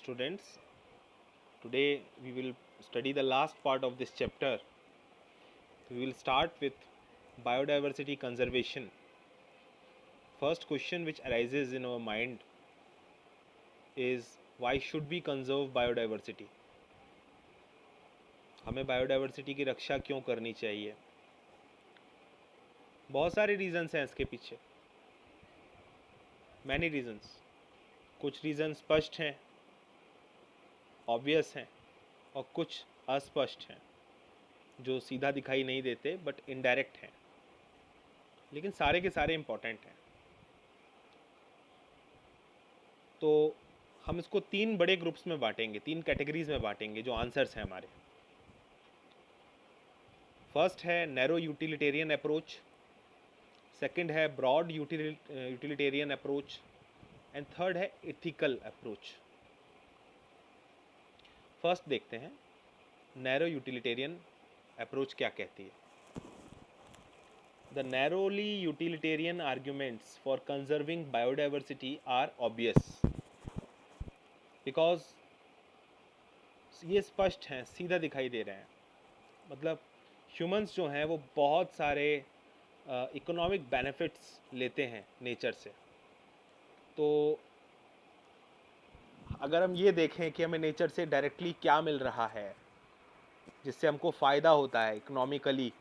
students. Today we will study the last part of this chapter. We will start with biodiversity conservation. First question which arises in our mind is why should we conserve biodiversity? हमें biodiversity की रक्षा क्यों करनी चाहिए? बहुत सारे reasons हैं इसके पीछे, मैनी रीजंस. कुछ रीजन स्पष्ट हैं, ऑब्वियस हैं, और कुछ अस्पष्ट हैं जो सीधा दिखाई नहीं देते बट इनडायरेक्ट हैं, लेकिन सारे के सारे इम्पोर्टेंट हैं. तो हम इसको तीन बड़े ग्रुप्स में बांटेंगे, तीन कैटेगरीज में बांटेंगे जो आंसर्स हैं हमारे. फर्स्ट है नैरो यूटिलिटेरियन अप्रोच, सेकंड है broad utilitarian approach, and third है एथिकल अप्रोच. फर्स्ट देखते हैं नैरो यूटिलिटेरियन अप्रोच क्या कहती है. The narrowly utilitarian arguments for conserving biodiversity are obvious because ये स्पष्ट हैं, सीधा दिखाई दे रहे हैं. मतलब ह्यूमंस जो हैं वो बहुत सारे इकोनॉमिक बेनिफिट्स लेते हैं नेचर से. तो अगर हम ये देखें कि हमें नेचर से डायरेक्टली क्या मिल रहा है जिससे हमको फ़ायदा होता है इकोनॉमिकली,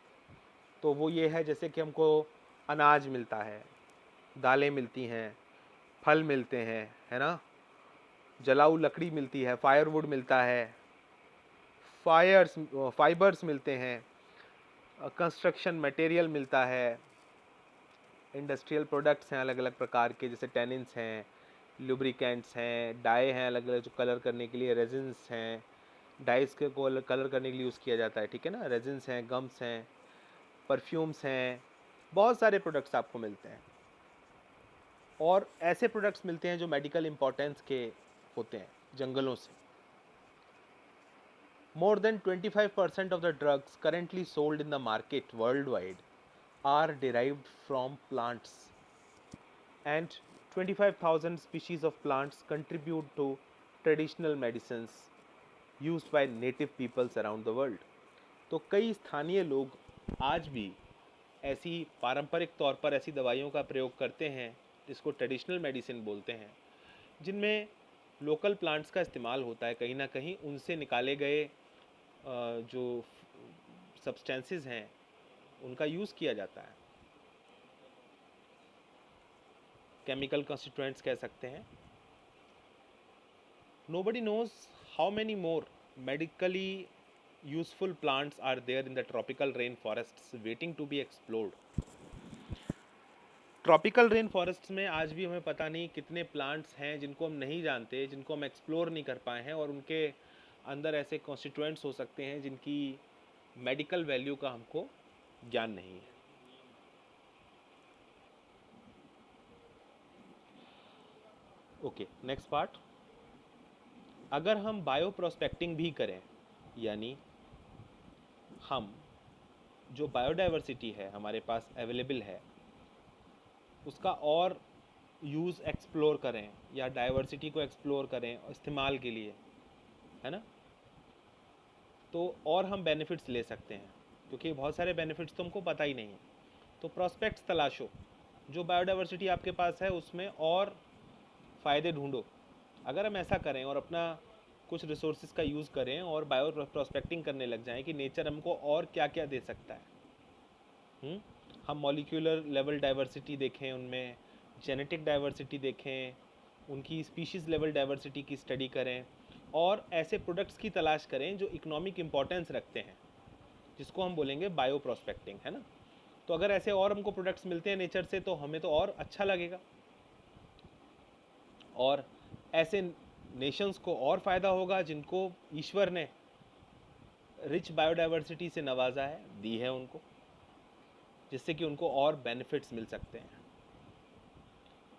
तो वो ये है जैसे कि हमको अनाज मिलता है, दालें मिलती हैं, फल मिलते हैं, है ना, जलाऊ लकड़ी मिलती है, फायरवुड मिलता है, फाइबर्स मिलते हैं, कंस्ट्रक्शन मटेरियल मिलता है, इंडस्ट्रियल प्रोडक्ट्स हैं अलग अलग प्रकार के, जैसे टेनिन्स हैं, लुब्रिकेंट्स हैं, डाई हैं अलग अलग जो कलर करने के लिए, रेजिन्स हैं, डाइस के को कलर करने के लिए यूज़ किया जाता है, ठीक है ना, रेजिन्स हैं, गम्स हैं, परफ्यूम्स हैं, बहुत सारे प्रोडक्ट्स आपको मिलते हैं. और ऐसे प्रोडक्ट्स मिलते हैं जो मेडिकल इम्पोर्टेंस के होते हैं जंगलों से. More than 25% of the drugs currently sold in the market worldwide are derived from plants, and 25,000 species of plants contribute to traditional medicines used by native peoples around the world. तो कई स्थानीय लोग आज भी ऐसी पारंपरिक तौर पर ऐसी दवाइयों का प्रयोग करते हैं जिसको ट्रेडिशनल मेडिसिन बोलते हैं, जिनमें लोकल प्लांट्स का इस्तेमाल होता है. कहीं ना कहीं उनसे निकाले गए जो सब्सटेंसेस हैं उनका यूज़ किया जाता है, केमिकल कंस्टिट्यूएंट्स कह सकते हैं. Nobody knows how many more medically useful plants are there in the tropical rain forests waiting to be explored. Tropical rain forests में आज भी हमें पता नहीं कितने प्लांट्स हैं जिनको हम नहीं जानते, जिनको हम एक्सप्लोर नहीं कर पाए हैं, और उनके अंदर ऐसे कॉन्स्टिट्यूएंट्स हो सकते हैं जिनकी मेडिकल वैल्यू का हमको ज्ञान नहीं है. Okay, next part. अगर हम बायो प्रोस्पेक्टिंग भी करें, यानी हम जो बायोडाइवर्सिटी है हमारे पास अवेलेबल है उसका और यूज़ एक्सप्लोर करें या डाइवर्सिटी को एक्सप्लोर करें इस्तेमाल के लिए, है ना, तो और हम बेनिफिट्स ले सकते हैं, क्योंकि बहुत सारे बेनिफिट्स तो हमको पता ही नहीं है. तो प्रॉस्पेक्ट्स तलाशो, जो बायोडाइवर्सिटी आपके पास है उसमें और फ़ायदे ढूंढो. अगर हम ऐसा करें और अपना कुछ रिसोर्सेज का यूज़ करें और बायो प्रोस्पेक्टिंग करने लग जाएं कि नेचर हमको और क्या क्या दे सकता है. हम मॉलिक्यूलर लेवल डाइवर्सिटी देखें, उनमें जेनेटिक डाइवर्सिटी देखें, उनकी स्पीशीज़ लेवल डाइवर्सिटी की स्टडी करें, और ऐसे प्रोडक्ट्स की तलाश करें जो इकोनॉमिक इम्पोर्टेंस रखते हैं, जिसको हम बोलेंगे बायो प्रोस्पेक्टिंग, है ना. तो अगर ऐसे और हमको प्रोडक्ट्स मिलते हैं नेचर से तो हमें तो और अच्छा लगेगा, और ऐसे नेशंस को और फ़ायदा होगा जिनको ईश्वर ने रिच बायोडाइवर्सिटी से नवाजा है, दी है उनको, जिससे कि उनको और बेनिफिट्स मिल सकते हैं.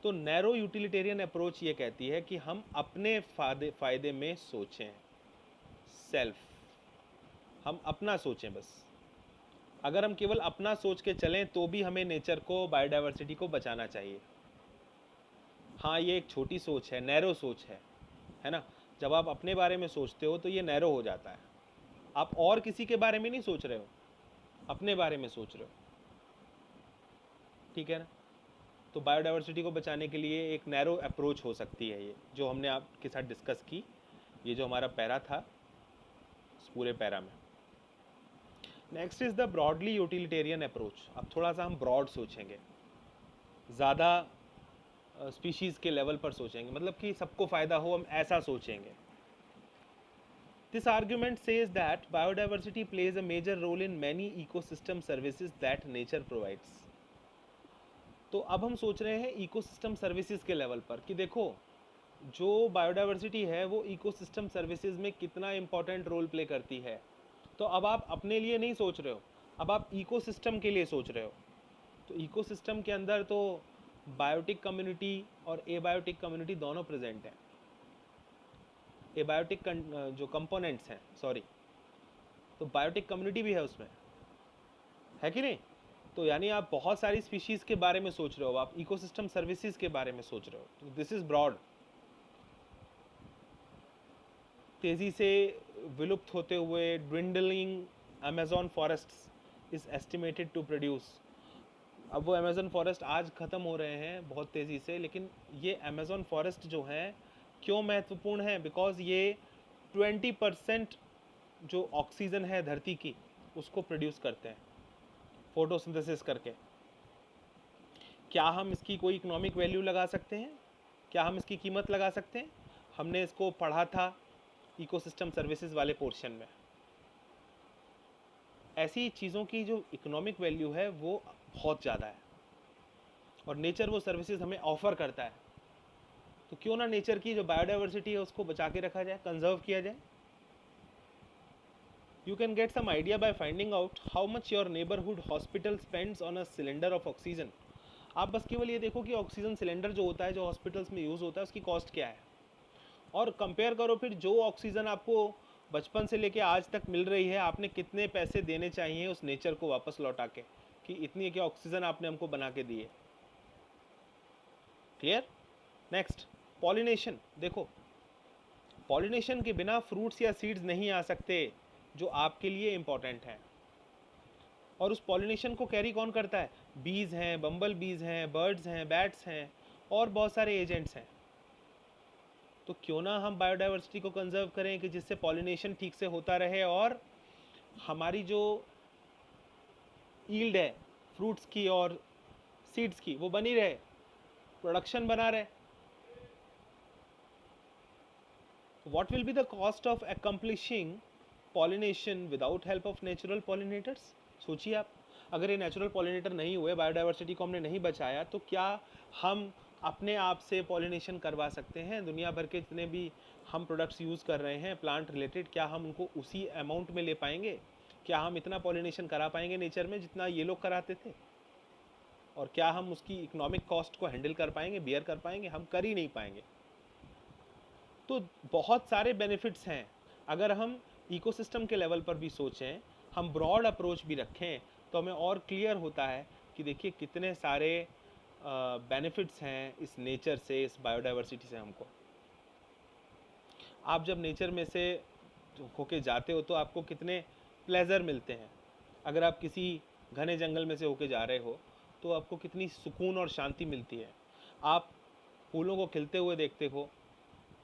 तो नैरो यूटिलिटेरियन अप्रोच ये कहती है कि हम अपने फ़ायदे में सोचें, सेल्फ, हम अपना सोचें बस. अगर हम केवल अपना सोच के चलें तो भी हमें नेचर को, बायोडाइवर्सिटी को बचाना चाहिए. हाँ, ये एक छोटी सोच है, नैरो सोच है ना. जब आप अपने बारे में सोचते हो तो ये नैरो हो जाता है। आप और किसी के बारे में नहीं सोच रहे हो, अपने बारे में सोच रहे हो, ठीक है ना। तो बायोडाइवर्सिटी को बचाने के लिए एक नैरो अप्रोच हो सकती है, ये जो हमने आपके साथ डिस्कस की, ये जो हमारा पैरा था इस पूरे पैरा में। Next is the broadly utilitarian approach. अब थोड़ा सा हम ब्रॉड सोचेंगे, ज़्यादा स्पीशीज़ के लेवल पर सोचेंगे, मतलब कि सबको फ़ायदा हो, हम ऐसा सोचेंगे। This argument says that biodiversity plays a major role in many ecosystem services that nature provides. तो अब हम सोच रहे हैं इकोसिस्टम सर्विसेज के लेवल पर कि देखो जो बायोडाइवर्सिटी है वो इकोसिस्टम सर्विसेज में कितना इम्पोर्टेंट रोल प्ले करती है। तो अब आप अपने लिए नहीं सोच रहे हो, अब आप इकोसिस्टम के लिए सोच रहे हो। तो इकोसिस्टम के अंदर तो बायोटिक कम्युनिटी और एबायोटिक कम्युनिटी दोनों प्रेजेंट हैं। एबायोटिक जो कंपोनेंट्स हैं, सॉरी, तो बायोटिक कम्युनिटी भी है उसमें, है कि नहीं। तो यानी आप बहुत सारी स्पीशीज़ के बारे में सोच रहे हो, आप इकोसिस्टम सर्विसेज के बारे में सोच रहे हो। तो दिस इज़ ब्रॉड। तेज़ी से विलुप्त होते हुए dwindling Amazon forests is estimated to produce. अब वो अमेज़न फॉरेस्ट आज ख़त्म हो रहे हैं बहुत तेज़ी से, लेकिन ये अमेज़न फॉरेस्ट जो हैं क्यों महत्वपूर्ण हैं? बिकॉज ये 20% जो ऑक्सीजन है धरती की उसको प्रोड्यूस करते हैं फोटोसिंथेसिस करके। क्या हम इसकी कोई इकोनॉमिक वैल्यू लगा सकते हैं? क्या हम इसकी कीमत लगा सकते हैं? हमने इसको पढ़ा था इकोसिस्टम सर्विसेज वाले पोर्शन में। ऐसी चीज़ों की जो इकोनॉमिक वैल्यू है वो बहुत ज़्यादा है, और नेचर वो सर्विसेज हमें ऑफर करता है। तो क्यों ना नेचर की जो बायोडाइवर्सिटी है उसको बचा के रखा जाए, कंजर्व किया जाए। You can get some idea by finding out how much your neighborhood hospital spends on a cylinder of oxygen. आप बस केवल ये देखो कि ऑक्सीजन सिलेंडर जो होता है, जो हॉस्पिटल्स में यूज़ होता है, उसकी कॉस्ट क्या है, और कंपेयर करो फिर जो ऑक्सीजन आपको बचपन से लेके आज तक मिल रही है, आपने कितने पैसे देने चाहिए उस नेचर को वापस लौटा के, कि इतनी क्या ऑक्सीजन आपने हमको बना के दी है। क्लियर। Next, pollination. देखो, पॉलिनेशन के बिना फ्रूट्स या सीड्स नहीं आ सकते जो आपके लिए इम्पॉर्टेंट हैं। और उस पॉलिनेशन को कैरी कौन करता है? बीज हैं, बम्बल बीज हैं, बर्ड्स हैं, बैट्स हैं, और बहुत सारे एजेंट्स हैं। तो क्यों ना हम बायोडाइवर्सिटी को कंजर्व करें कि जिससे पॉलिनेशन ठीक से होता रहे और हमारी जो यील्ड है फ्रूट्स की और सीड्स की वो बनी रहे, प्रोडक्शन बना रहे। What will be the cost of accomplishing pollination without help of natural pollinators? सोचिए आप, अगर ये नेचुरल पॉलिनेटर नहीं हुए, बायोडाइवर्सिटी को हमने नहीं बचाया, तो क्या हम अपने आप से पॉलिनेशन करवा सकते हैं? दुनिया भर के जितने भी हम प्रोडक्ट्स यूज़ कर रहे हैं प्लांट रिलेटेड, क्या हम उनको उसी अमाउंट में ले पाएंगे? क्या हम इतना पॉलिनेशन करा पाएंगे नेचर में जितना ये लोग कराते थे? और क्या हम उसकी इकोनॉमिक कॉस्ट को हैंडल कर पाएंगे, बियर कर पाएंगे? हम कर ही नहीं पाएंगे। तो बहुत सारे बेनिफिट्स हैं। अगर हम इकोसिस्टम के लेवल पर भी सोचें, हम ब्रॉड अप्रोच भी रखें, तो हमें और क्लियर होता है कि देखिए कितने सारे बेनिफिट्स हैं इस नेचर से, इस बायोडाइवर्सिटी से हमको। आप जब नेचर में से होके जाते हो तो आपको कितने प्लेजर मिलते हैं। अगर आप किसी घने जंगल में से होके जा रहे हो तो आपको कितनी सुकून और शांति मिलती है। आप फूलों को खिलते हुए देखते हो,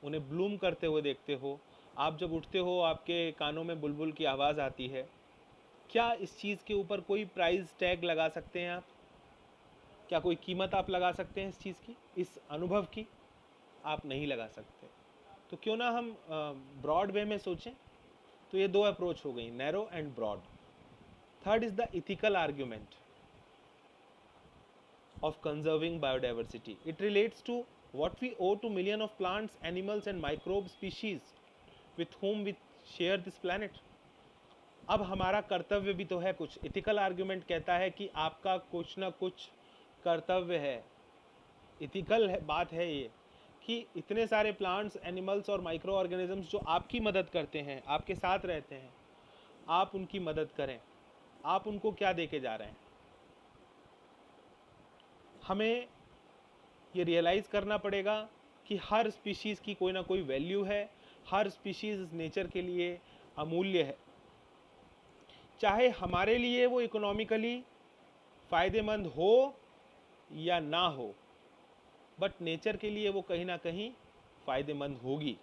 उन्हें ब्लूम करते हुए देखते हो, आप जब उठते हो आपके कानों में बुलबुल की आवाज़ आती है। क्या इस चीज़ के ऊपर कोई प्राइस टैग लगा सकते हैं आप? क्या कोई कीमत आप लगा सकते हैं इस चीज़ की, इस अनुभव की? आप नहीं लगा सकते। तो क्यों ना हम ब्रॉड वे में सोचें। तो ये दो अप्रोच हो गई, narrow and broad. Third is the ethical argument of conserving biodiversity. It relates to what we owe to millions of plants, animals and microbe species with whom we share this planet. अब हमारा कर्तव्य भी तो है कुछ। Ethical argument कहता है कि आपका कुछ ना कुछ कर्तव्य है। इथिकल बात है ये कि इतने सारे प्लांट्स, एनिमल्स और माइक्रो ऑर्गेनिजम्स जो आपकी मदद करते हैं, आपके साथ रहते हैं, आप उनकी मदद करें। आप उनको क्या दे के जा रहे हैं? हमें ये रियलाइज़ करना पड़ेगा कि हर स्पीशीज़ की कोई ना कोई वैल्यू है, हर स्पीशीज नेचर के लिए अमूल्य है, चाहे हमारे लिए वो इकोनॉमिकली फ़ायदेमंद हो या ना हो, बट नेचर के लिए वो कहीं ना कहीं फ़ायदेमंद होगी।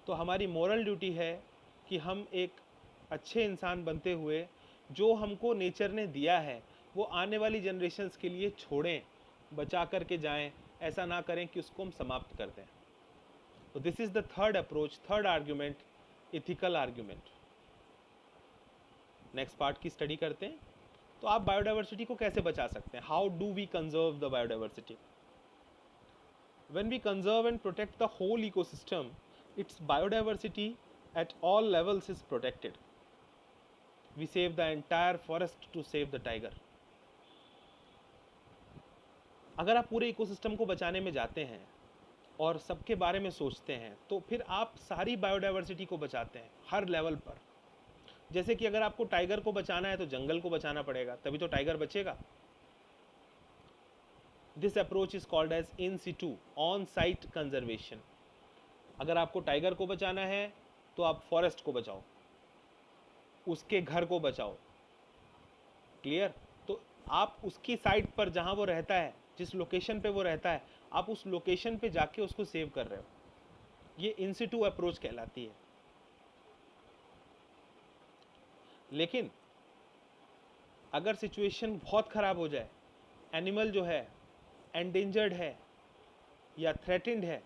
तो हमारी मोरल ड्यूटी है कि हम एक अच्छे इंसान बनते हुए जो हमको नेचर ने दिया है वो आने वाली जनरेशन्स के लिए छोड़ें, बचा करके जाएं, ऐसा ना करें कि उसको हम समाप्त कर दें। तो this is the third approach, third argument, ethical argument. Next part की स्टडी करते हैं। तो आप बायोडाइवर्सिटी को कैसे बचा सकते हैं? How do we conserve the biodiversity? When we conserve and protect the whole ecosystem, its biodiversity at all levels is protected. We save the entire forest to save the tiger. अगर आप पूरे ecosystem को बचाने में जाते हैं और सबके बारे में सोचते हैं तो फिर आप सारी बायोडाइवर्सिटी को बचाते हैं हर लेवल पर। जैसे कि अगर आपको टाइगर को बचाना है तो जंगल को बचाना पड़ेगा, तभी तो टाइगर बचेगा। This approach is called as in situ, on site conservation. अगर आपको टाइगर को बचाना है तो आप फॉरेस्ट को बचाओ, उसके घर को बचाओ। क्लियर? तो आप उसकी साइट पर जहां वो रहता है, जिस लोकेशन पे वो रहता है, आप उस लोकेशन पे जाके उसको सेव कर रहे हो। ये इन सिटू अप्रोच कहलाती है। लेकिन अगर सिचुएशन बहुत ख़राब हो जाए, एनिमल जो है एंडेंजर्ड है या थ्रेटेंड है,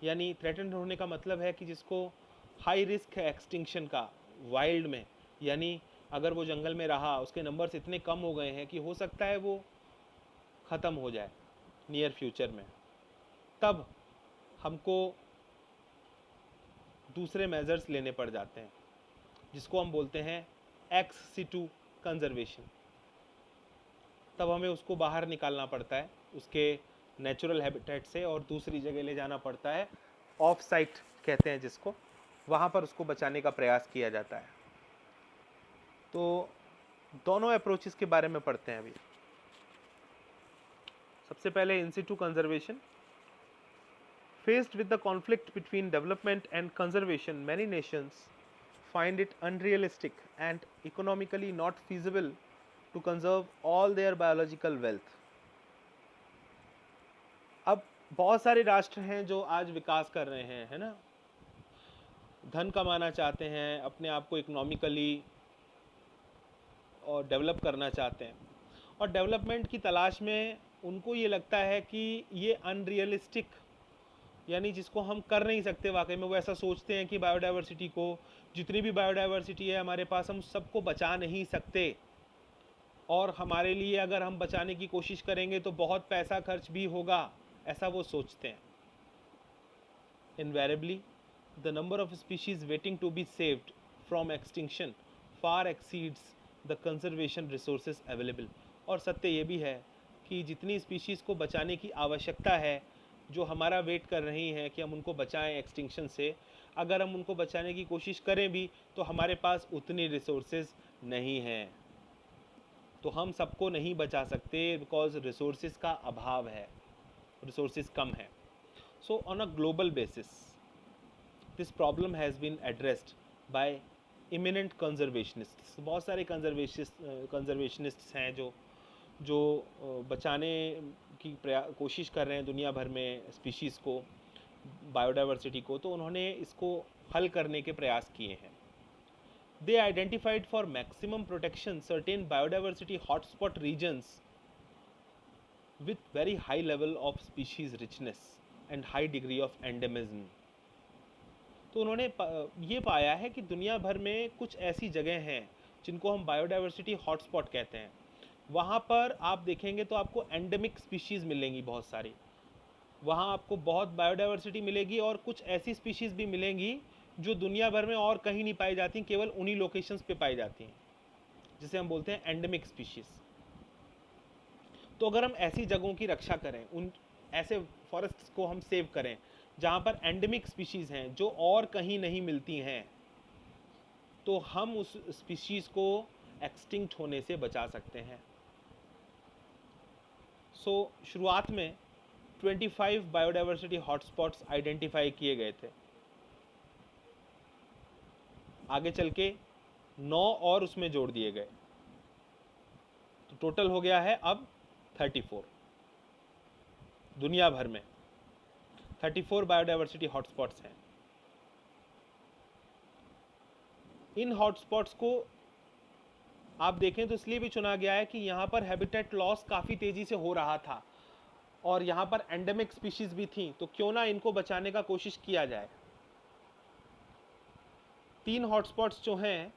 यानी थ्रेटेंड होने का मतलब है कि जिसको हाई रिस्क है एक्सटिंक्शन का वाइल्ड में, यानी अगर वो जंगल में रहा, उसके नंबर्स इतने कम हो गए हैं कि हो सकता है वो ख़त्म हो जाए नियर फ्यूचर में, तब हमको दूसरे मेजर्स लेने पड़ जाते हैं, जिसको हम बोलते हैं एक्स सिटू कंजर्वेशन। तब हमें उसको बाहर निकालना पड़ता है उसके नेचुरल हैबिटेट से और दूसरी जगह ले जाना पड़ता है, ऑफ साइट कहते हैं जिसको, वहाँ पर उसको बचाने का प्रयास किया जाता है। तो दोनों अप्रोचेस के बारे में पढ़ते हैं अभी। सबसे पहले in situ conservation. Faced with the conflict between development and conservation, many nations find it unrealistic and economically not feasible to conserve all their biological wealth. अब बहुत सारे राष्ट्र हैं जो आज विकास कर रहे हैं, है ना, धन कमाना चाहते हैं, अपने आप को इकोनॉमिकली और डेवलप करना चाहते हैं, और डेवलपमेंट की तलाश में उनको ये लगता है कि ये अनरियलिस्टिक, यानी जिसको हम कर नहीं सकते वाकई में, वो ऐसा सोचते हैं कि बायोडाइवर्सिटी को, जितनी भी बायोडाइवर्सिटी है हमारे पास, हम सबको बचा नहीं सकते, और हमारे लिए अगर हम बचाने की कोशिश करेंगे तो बहुत पैसा खर्च भी होगा, ऐसा वो सोचते हैं। Invariably the number of species waiting to be saved from extinction far exceeds the conservation resources available. और सत्य ये भी है कि जितनी स्पीशीज़ को बचाने की आवश्यकता है, जो हमारा वेट कर रही हैं कि हम उनको बचाएं एक्सटिंक्शन से, अगर हम उनको बचाने की कोशिश करें भी तो हमारे पास उतनी रिसोर्सेज नहीं हैं, तो हम सबको नहीं बचा सकते, बिकॉज रिसोर्सेज का अभाव है, रिसोर्सेज कम है। So on a global basis this problem has been addressed by eminent conservationists. बहुत सारे कंजर्वेशनिस्ट्स हैं जो बचाने की कोशिश कर रहे हैं दुनिया भर में स्पीशीज़ को, बायोडाइवर्सिटी को, तो उन्होंने इसको हल करने के प्रयास किए हैं। They identified for maximum protection certain biodiversity hotspot regions with very high level of species richness and high degree of endemism. तो उन्होंने ये पाया है कि दुनिया भर में कुछ ऐसी जगह हैं जिनको हम बायोडाइवर्सिटी हॉटस्पॉट कहते हैं। वहाँ पर आप देखेंगे तो आपको एंडेमिक स्पीशीज़ मिलेंगी बहुत सारी, वहाँ आपको बहुत बायोडाइवर्सिटी मिलेगी, और कुछ ऐसी स्पीशीज़ भी मिलेंगी जो दुनिया भर में और कहीं नहीं पाई जाती, केवल उन्हीं लोकेशंस पे पाई जाती हैं, जिसे हम बोलते हैं एंडेमिक स्पीशीज़। तो अगर हम ऐसी जगहों की रक्षा करें, उन ऐसे फॉरेस्ट्स को हम सेव करें जहाँ पर एंडेमिक स्पीशीज़ हैं जो और कहीं नहीं मिलती हैं, तो हम उस स्पीशीज़ को एक्सटिंक्ट होने से बचा सकते हैं। सो शुरुआत में 25 बायोडाइवर्सिटी हॉटस्पॉट्स आइडेंटिफाई किए गए थे। आगे चल के 9 और उसमें जोड़ दिए गए, तो टोटल हो गया है अब 34। दुनिया भर में 34 बायोडाइवर्सिटी हॉटस्पॉट्स हैं। इन हॉटस्पॉट्स को आप देखें तो इसलिए भी चुना गया है कि यहाँ पर हैबिटेट लॉस काफ़ी तेज़ी से हो रहा था और यहाँ पर एंडेमिक स्पीशीज भी थी, तो क्यों ना इनको बचाने का कोशिश किया जाए। 3 हॉटस्पॉट्स जो हैं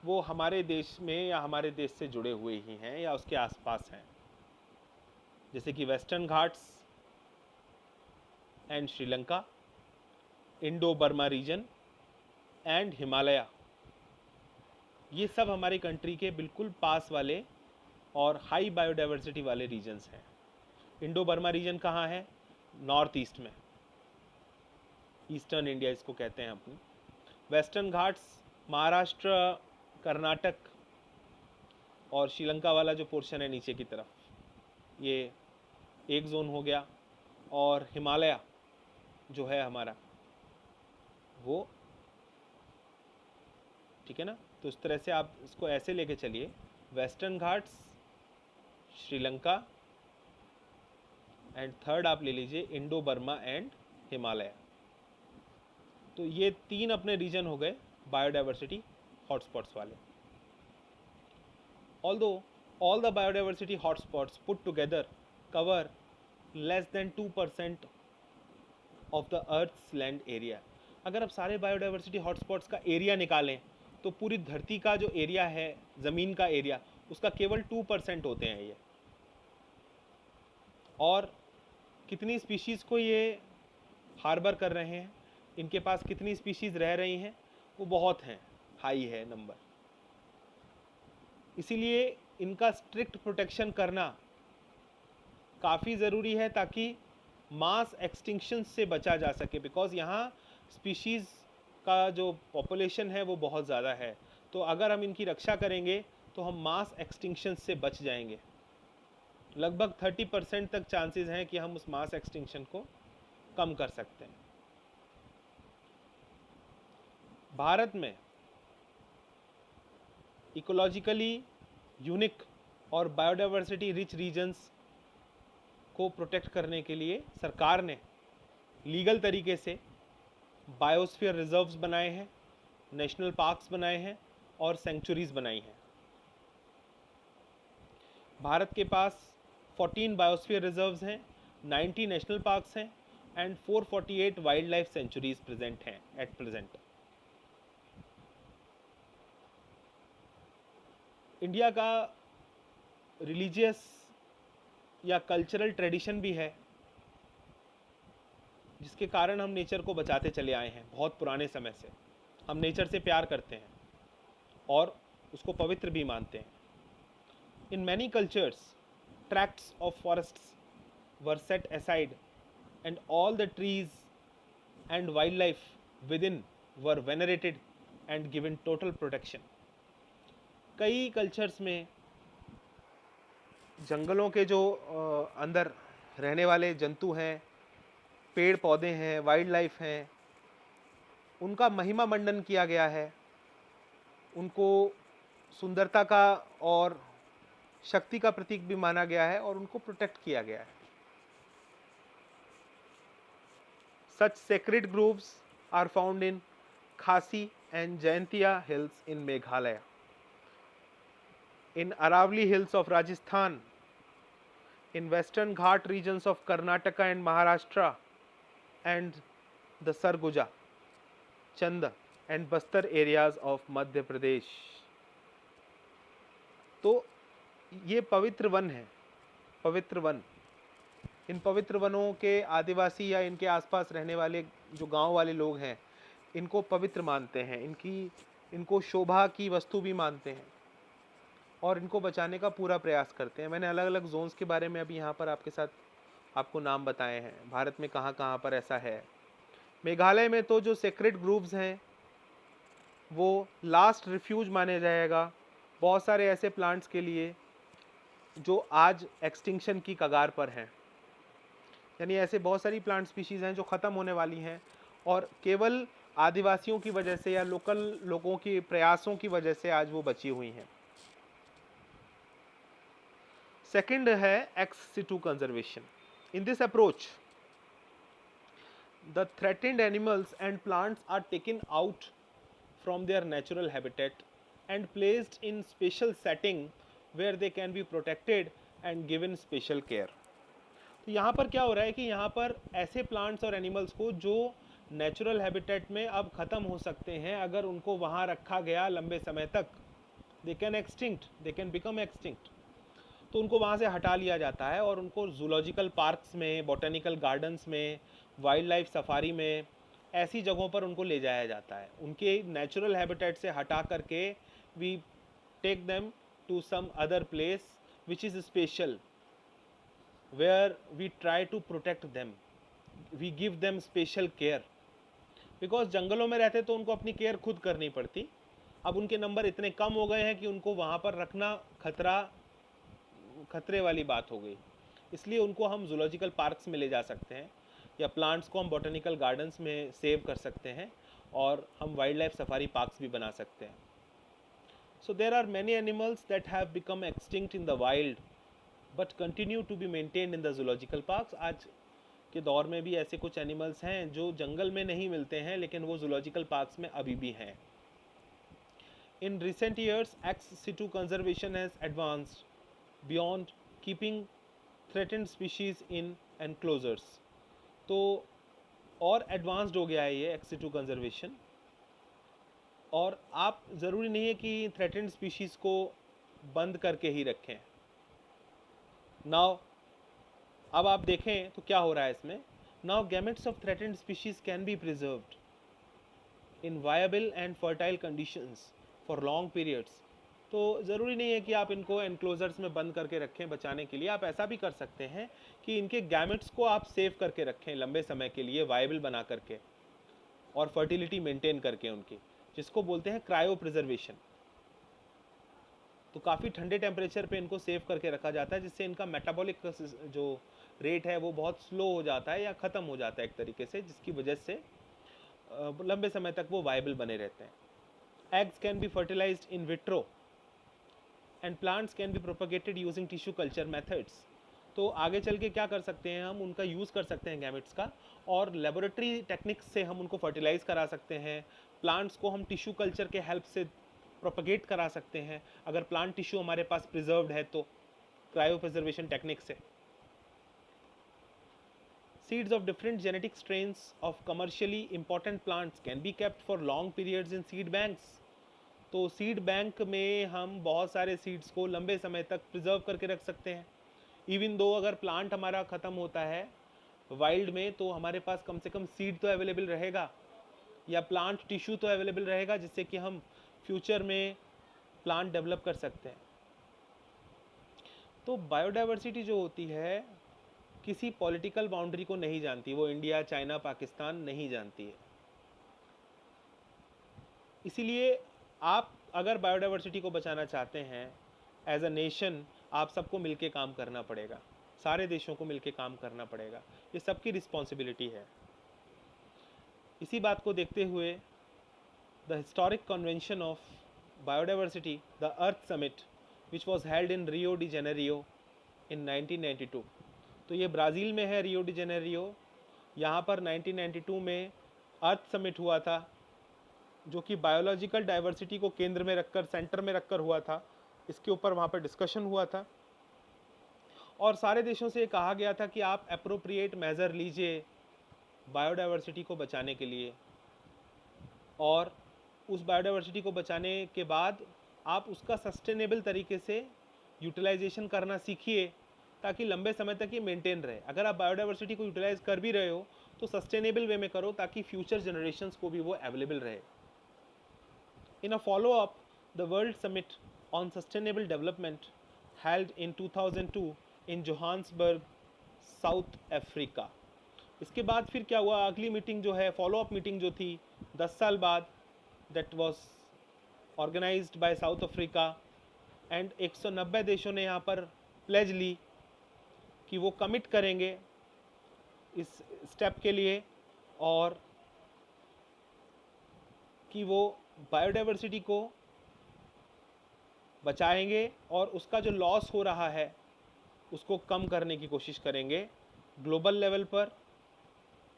वो हमारे देश में या हमारे देश से जुड़े हुए ही हैं या उसके आसपास हैं, जैसे कि Western Ghats and Sri Lanka, Indo Burma region and Himalaya. ये सब हमारी कंट्री के बिल्कुल पास वाले और हाई बायोडाइवर्सिटी वाले रीजन्स हैं। इंडो बर्मा रीजन कहाँ है? नॉर्थ ईस्ट में, ईस्टर्न इंडिया इसको कहते हैं अपनी। वेस्टर्न घाट्स महाराष्ट्र, कर्नाटक और श्रीलंका वाला जो पोर्शन है नीचे की तरफ, ये एक जोन हो गया। और हिमालय जो है हमारा वो, ठीक है ना। तो इस तरह से आप इसको ऐसे लेके चलिए, western Ghats, Sri Lanka and third आप ले लीजिए इंडो बर्मा एंड हिमालय। तो ये 3 अपने रीजन हो गए बायोडाइवर्सिटी हॉटस्पॉट्स वाले। Although all the biodiversity hotspots put together cover less than 2% of the Earth's land area। अगर आप सारे बायोडाइवर्सिटी हॉटस्पॉट्स का एरिया निकालें तो पूरी धरती का जो एरिया है, ज़मीन का एरिया, उसका केवल 2% होते हैं ये। और कितनी स्पीशीज़ को ये हार्बर कर रहे हैं, इनके पास कितनी स्पीशीज़ रह रही हैं, वो बहुत हैं, हाई है नंबर। इसीलिए इनका स्ट्रिक्ट प्रोटेक्शन करना काफ़ी ज़रूरी है ताकि मास एक्सटिंक्शन से बचा जा सके। बिकॉज यहाँ स्पीशीज़ का जो पॉपुलेशन है वो बहुत ज़्यादा है, तो अगर हम इनकी रक्षा करेंगे तो हम मास एक्सटिंक्शन से बच जाएंगे। लगभग 30% तक चांसेस हैं कि हम उस मास एक्सटिंक्शन को कम कर सकते हैं। भारत में इकोलॉजिकली यूनिक और बायोडाइवर्सिटी रिच रीजन्स को प्रोटेक्ट करने के लिए सरकार ने लीगल तरीके से बायोस्फीयर रिजर्व्स बनाए हैं, नेशनल पार्क्स बनाए हैं और सेंचुरीज बनाई हैं। भारत के पास 14 बायोस्फीयर रिजर्व्स हैं, 90 नेशनल पार्क्स हैं and 448 wild life sanctuaries present हैं एट प्रेजेंट। इंडिया का रिलीजियस या कल्चरल ट्रेडिशन भी है, जिसके कारण हम नेचर को बचाते चले आए हैं बहुत पुराने समय से। हम नेचर से प्यार करते हैं और उसको पवित्र भी मानते हैं। In many cultures tracts of forests were set aside and all the trees and wild life with in were venerated and given total protection. कई कल्चर्स में जंगलों के जो अंदर रहने वाले जंतु हैं, पेड़ पौधे हैं, वाइल्ड लाइफ हैं, उनका महिमा मंडन किया गया है, उनको सुंदरता का और शक्ति का प्रतीक भी माना गया है और उनको प्रोटेक्ट किया गया है। Such sacred groves are found in Khasi and Jaintia hills in Meghalaya, in Aravalli Hills of Rajasthan, in Western Ghat regions of Karnataka and Maharashtra, and the Sarguja, Chanda and Bastar areas of Madhya Pradesh। तो ये पवित्र one है, पवित्र one. इन पवित्र वनों के आदिवासी या इनके आसपास रहने वाले जो गांव वाले लोग हैं, इनको पवित्र मानते हैं, इनको शोभा की वस्तु भी मानते हैं और इनको बचाने का पूरा प्रयास करते हैं। मैंने अलग अलग जोन्स के बारे में अभी यहाँ पर आपके साथ आपको नाम बताए हैं, भारत में कहाँ कहाँ पर ऐसा है। मेघालय में तो जो सेक्रेड ग्रूव्स हैं वो लास्ट रिफ्यूज माने जाएगा बहुत सारे ऐसे प्लांट्स के लिए जो आज एक्सटिंक्शन की कगार पर हैं। यानी ऐसे बहुत सारी प्लांट स्पीशीज़ हैं जो ख़त्म होने वाली हैं, और केवल आदिवासियों की वजह से या लोकल लोगों के प्रयासों की वजह से आज वो बची हुई हैं। सेकंड है ex situ conservation. In this approach the threatened animals and plants are taken out from their natural habitat and placed in special setting where they can be protected and given special care. तो यहाँ पर क्या हो रहा है कि यहाँ पर ऐसे प्लांट्स और एनिमल्स को जो नेचुरल हैबिटेट में अब ख़त्म हो सकते हैं, अगर उनको वहाँ रखा गया लंबे समय तक, they can extinct, they can become extinct, तो उनको वहाँ से हटा लिया जाता है और उनको जूलॉजिकल पार्क्स में, बॉटेनिकल गार्डन्स में, वाइल्ड लाइफ सफारी में, ऐसी जगहों पर उनको ले जाया जाता है। उनके नेचुरल हैबिटेट से हटा करके we take them to some other place which is special, where we try to protect them, we give them special care. Because जंगलों में रहते तो उनको अपनी केयर खुद करनी पड़ती, अब उनके नंबर इतने कम हो गए हैं कि उनको वहाँ पर रखना खतरे वाली बात हो गई। इसलिए उनको हम जूलॉजिकल पार्क्स में ले जा सकते हैं, या प्लांट्स को हम बॉटेनिकल गार्डन्स में सेव कर सकते हैं, और हम वाइल्ड लाइफ सफारी पार्क्स भी बना सकते हैं। So there are many animals that have become extinct in the wild but continue to be maintained in the zoological parks. आज के दौर में भी ऐसे कुछ एनिमल्स हैं जो जंगल में नहीं मिलते हैं, लेकिन वो जूलॉजिकल पार्क्स में अभी भी हैं। In recent years, ex situ conservation has advanced beyond keeping threatened species in enclosures. तो और एडवांस्ड हो गया है ये एक्स सिटू कंजर्वेशन, और आप ज़रूरी नहीं है कि थ्रेटेंड स्पीशीज़ को बंद करके ही रखें। नाउ अब आप देखें तो क्या हो रहा है इसमें। Now gametes of threatened species can be preserved in viable and fertile conditions for long periods. तो ज़रूरी नहीं है कि आप इनको एनक्लोजर्स में बंद करके रखें बचाने के लिए, आप ऐसा भी कर सकते हैं कि इनके गैमेट्स को आप सेव करके रखें लंबे समय के लिए, वायबल बना करके और फर्टिलिटी मेंटेन करके उनकी, जिसको बोलते हैं क्रायो प्रिजर्वेशन। तो काफ़ी ठंडे टेम्परेचर पे इनको सेव करके रखा जाता है, जिससे इनका मेटाबॉलिक जो रेट है वो बहुत स्लो हो जाता है या ख़त्म हो जाता है एक तरीके से, जिसकी वजह से लंबे समय तक वो वायबल बने रहते हैं। Eggs can be fertilised in vitro and plants can be propagated using tissue culture methods. तो आगे चल के क्या कर सकते हैं, हम उनका यूज़ कर सकते हैं गैमेट्स का, और लेबोरेटरी टेक्निक्स से हम उनको फर्टिलाइज करा सकते हैं। प्लांट्स को हम टिश्यू कल्चर के हेल्प से प्रोपगेट करा सकते हैं, अगर प्लांट टिश्यू हमारे पास प्रिजर्व्ड है तो क्रायो प्रिजर्वेशन टेक्निक से। Seeds of different genetic strains of commercially important plants can be kept for long periods in seed banks. तो सीड बैंक में हम बहुत सारे सीड्स को लंबे समय तक प्रिजर्व करके रख सकते हैं। इवन दो अगर प्लांट हमारा ख़त्म होता है वाइल्ड में, तो हमारे पास कम से कम सीड तो अवेलेबल रहेगा, या प्लांट टिश्यू तो अवेलेबल रहेगा, जिससे कि हम फ्यूचर में प्लांट डेवलप कर सकते हैं। तो बायोडाइवर्सिटी जो होती है किसी पॉलिटिकल बाउंड्री को नहीं जानती, वो इंडिया, चाइना, पाकिस्तान नहीं जानती है। इसीलिए आप अगर बायोडाइवर्सिटी को बचाना चाहते हैं एज अ नेशन, आप सबको मिलके काम करना पड़ेगा, सारे देशों को मिलके काम करना पड़ेगा, ये सबकी रिस्पॉन्सिबिलिटी है। इसी बात को देखते हुए the historic convention of biodiversity, the earth summit which was held in Rio de Janeiro in 1992, तो ये ब्राज़ील में है, रियो डी जेनेरियो। यहाँ पर 1992 में अर्थ समिट हुआ था, जो कि बायोलॉजिकल डाइवर्सिटी को केंद्र में रखकर, सेंटर में रखकर हुआ था। इसके ऊपर वहाँ पर डिस्कशन हुआ था, और सारे देशों से कहा गया था कि आप अप्रोप्रिएट मेजर लीजिए बायोडाइवर्सिटी को बचाने के लिए, और उस बायोडाइवर्सिटी को बचाने के बाद आप उसका सस्टेनेबल तरीके से यूटिलाइजेशन करना सीखिए, ताकि लंबे समय तक ये मेंटेन रहे। अगर आप बायोडाइवर्सिटी को यूटिलाइज कर भी रहे हो तो सस्टेनेबल वे में करो, ताकि फ्यूचर जनरेशन्स को भी वो अवेलेबल रहे। In a follow-up, the World Summit on Sustainable Development held in 2002 in Johannesburg, south Africa. इसके बाद फिर क्या हुआ, अगली मीटिंग जो है, फॉलोअप मीटिंग जो थी 10 साल बाद, that was organised by South Africa, and 190 देशों ने यहाँ पर प्लेज ली कि वो कमिट करेंगे इस स्टेप के लिए, और कि वो बायोडाइवर्सिटी को बचाएंगे और उसका जो लॉस हो रहा है उसको कम करने की कोशिश करेंगे, ग्लोबल लेवल पर,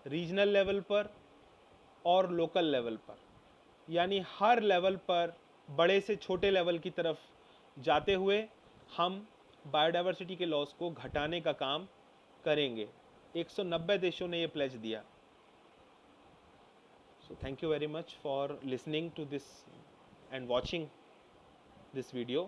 रीजनल लेवल पर और लोकल लेवल पर। यानी हर लेवल पर, बड़े से छोटे लेवल की तरफ जाते हुए हम बायोडाइवर्सिटी के लॉस को घटाने का काम करेंगे। 190 देशों ने ये प्लेज दिया। So thank you very much for listening to this and watching this video.